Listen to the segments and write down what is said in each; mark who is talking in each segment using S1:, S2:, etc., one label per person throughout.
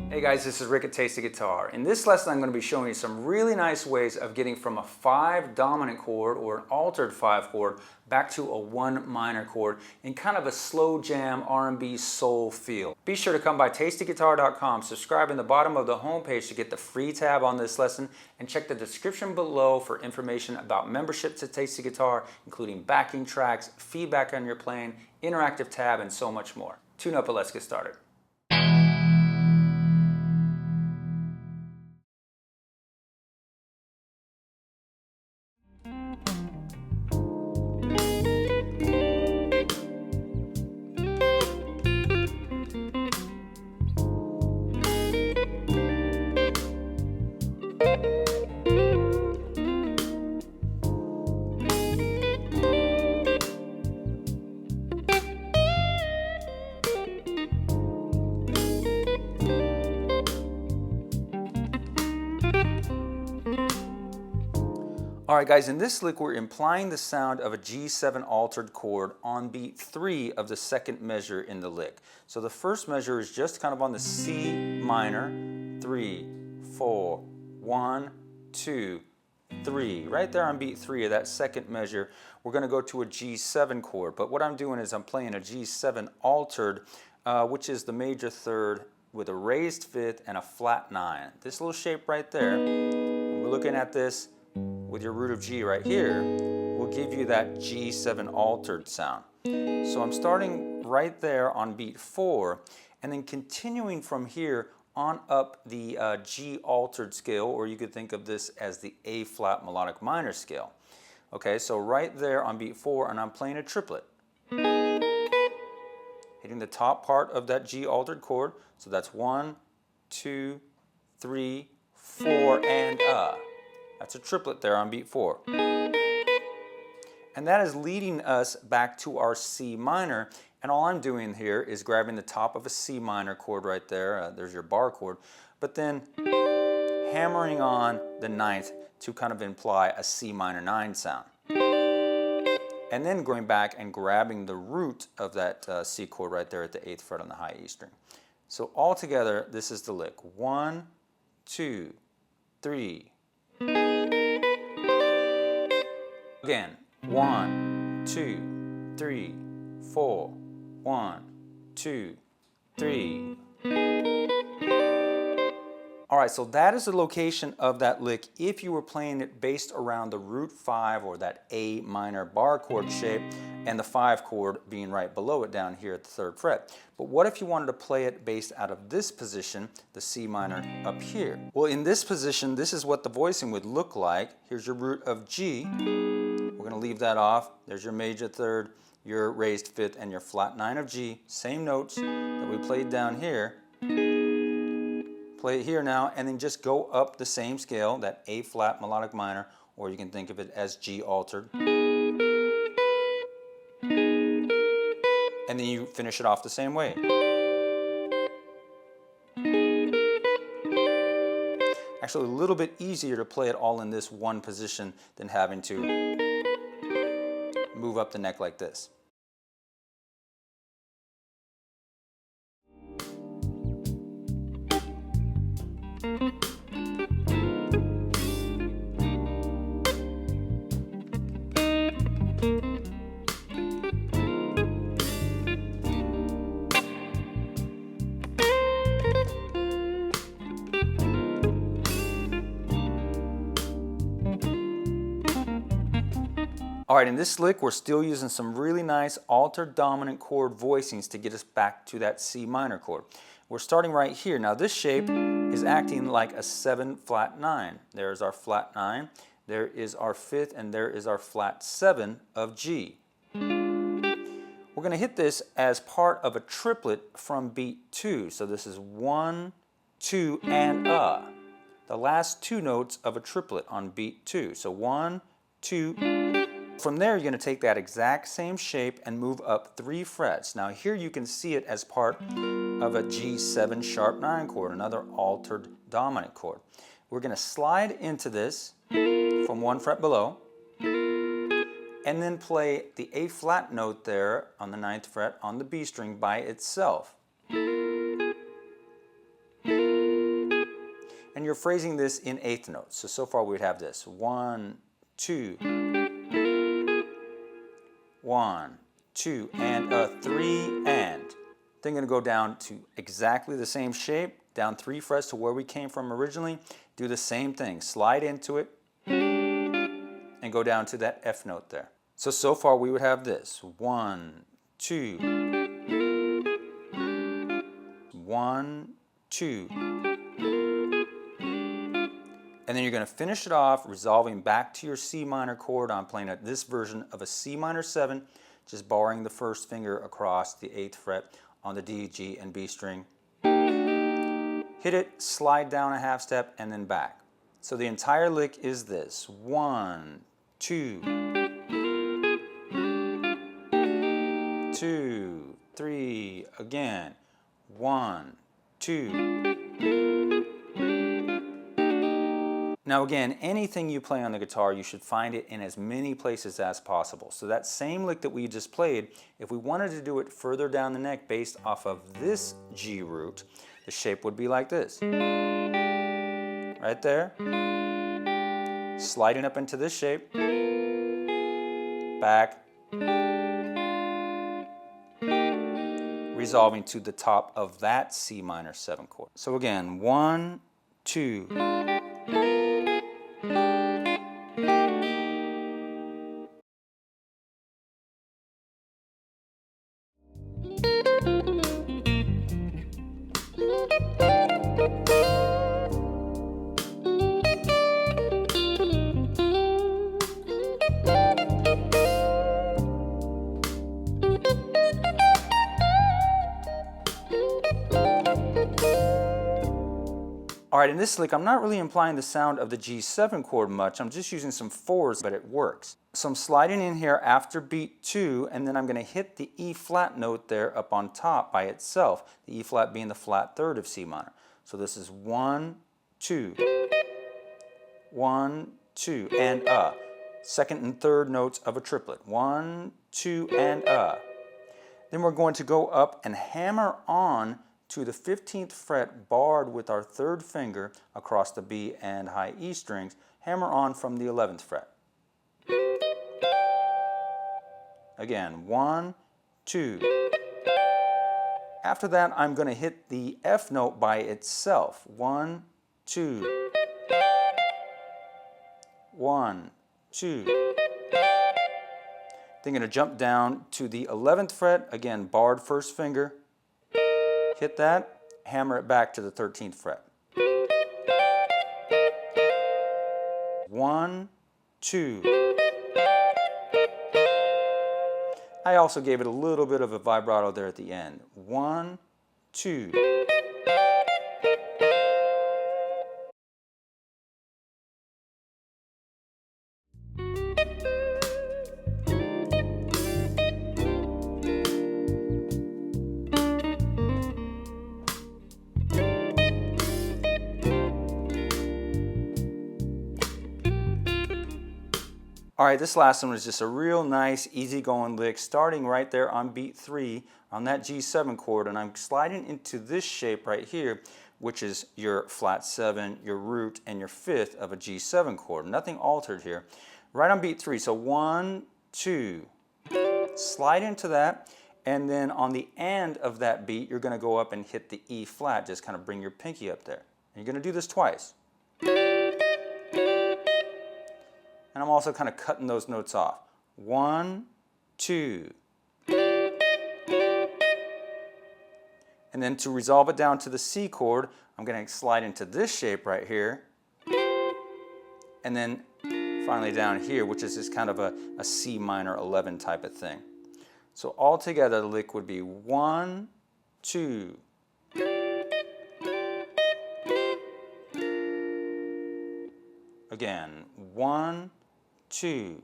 S1: Hey guys, this is Rick at Tasty Guitar. In this lesson I'm going to be showing you some really nice ways of getting from a 5 dominant chord or an altered 5 chord back to a 1 minor chord in kind of a slow jam R&B soul feel. Be sure to come by TastyGuitar.com, subscribe in the bottom of the homepage to get the free tab on this lesson, and check the description below for information about membership to Tasty Guitar, including backing tracks, feedback on your playing, interactive tab, and so much more. Tune up and let's get started. Alright guys, in this lick we're implying the sound of a G7 altered chord on beat 3 of the second measure in the lick. So the first measure is just kind of on the C minor, 3, 4, 1, 2, 3. Right there on beat 3 of that second measure, we're going to go to a G7 chord. But what I'm doing is I'm playing a G7 altered, which is the major third with a raised fifth and a flat 9. This little shape right there, when we're looking at this, with your root of G right here, will give you that G7 altered sound. So I'm starting right there on beat 4 and then continuing from here on up the G altered scale, or you could think of this as the A flat melodic minor scale. Okay, so right there on beat 4, and I'm playing a triplet. Hitting the top part of that G altered chord, so that's 1, 2, 3, 4, and That's a triplet there on beat 4. And that is leading us back to our C minor, and all I'm doing here is grabbing the top of a C minor chord right there, there's your bar chord, but then hammering on the 9th to kind of imply a C minor 9 sound. And then going back and grabbing the root of that C chord right there at the 8th fret on the high E string. So all together, this is the lick. 1, 2, 3. Again, 1, 2, 3, 4, 1, 2, 3. Alright, so that is the location of that lick if you were playing it based around the root 5 or that A minor bar chord shape and the 5 chord being right below it down here at the 3rd fret. But what if you wanted to play it based out of this position, the C minor up here? Well, in this position, this is what the voicing would look like. Here's your root of G. We're going to leave that off. There's your major third, your raised fifth, and your flat 9 of G. Same notes that we played down here. Play it here now, and then just go up the same scale, that A flat melodic minor, or you can think of it as G altered. And then you finish it off the same way. Actually, a little bit easier to play it all in this one position than having to move up the neck like this. Alright, in this lick we're still using some really nice altered dominant chord voicings to get us back to that C minor chord. We're starting right here. Now this shape is acting like a 7 flat 9. There's our flat 9, there is our 5th, and there is our flat 7 of G. We're going to hit this as part of a triplet from beat 2. So this is 1, 2, and the last 2 notes of a triplet on beat 2. So 1, 2, From there, you're going to take that exact same shape and move up 3 frets. Now here you can see it as part of a G7 sharp 9 chord, another altered dominant chord. We're going to slide into this from 1 fret below, and then play the A flat note there on the 9th fret on the B string by itself. And you're phrasing this in 8th notes. So far we would have this 1, 2, 1, 2, and a 3, and. Then going to go down to exactly the same shape, down 3 frets to where we came from originally. Do the same thing, slide into it, and go down to that F note there. So far we would have this 1, 2, 1, 2. And then you're going to finish it off resolving back to your C minor chord. I'm playing this version of a C minor 7, just borrowing the first finger across the 8th fret on the D, G, and B string. Hit it, slide down a half step, and then back. So the entire lick is this 1, 2, 2, 3, again, 1, 2. Now again, anything you play on the guitar, you should find it in as many places as possible. So that same lick that we just played, if we wanted to do it further down the neck based off of this G root, the shape would be like this. Right there. Sliding up into this shape. Back. Resolving to the top of that C minor 7 chord. So again, 1, 2. Alright, in this lick, I'm not really implying the sound of the G7 chord much. I'm just using some 4s, but it works. So I'm sliding in here after beat 2, and then I'm going to hit the E flat note there up on top by itself, the E flat being the flat 3rd of C minor. So this is 1, 2, 1, 2, and a. 2nd and 3rd notes of a triplet. 1, 2, and a. Then we're going to go up and hammer on to the 15th fret barred with our 3rd finger across the B and high E strings, hammer on from the 11th fret. Again, 1, 2. After that, I'm going to hit the F note by itself. 1, 2. 1, 2. Then going to jump down to the 11th fret, again, barred 1st finger. Hit that, hammer it back to the 13th fret. 1, 2. I also gave it a little bit of a vibrato there at the end. 1, 2. Alright, this last one was just a real nice, easygoing lick, starting right there on beat 3 on that G7 chord, and I'm sliding into this shape right here, which is your flat 7, your root, and your 5th of a G7 chord. Nothing altered here. Right on beat 3, so 1, 2, slide into that, and then on the end of that beat, you're going to go up and hit the E flat, just kind of bring your pinky up there. And you're going to do this twice. And I'm also kind of cutting those notes off. 1, 2. And then to resolve it down to the C chord, I'm going to slide into this shape right here. And then finally down here, which is just kind of a C minor 11 type of thing. So all together, the lick would be 1, 2. Again, 1, 2.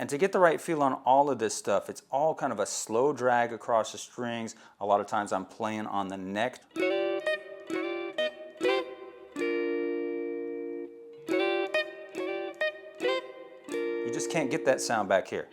S1: And to get the right feel on all of this stuff, it's all kind of a slow drag across the strings. A lot of times I'm playing on the neck. You just can't get that sound back here.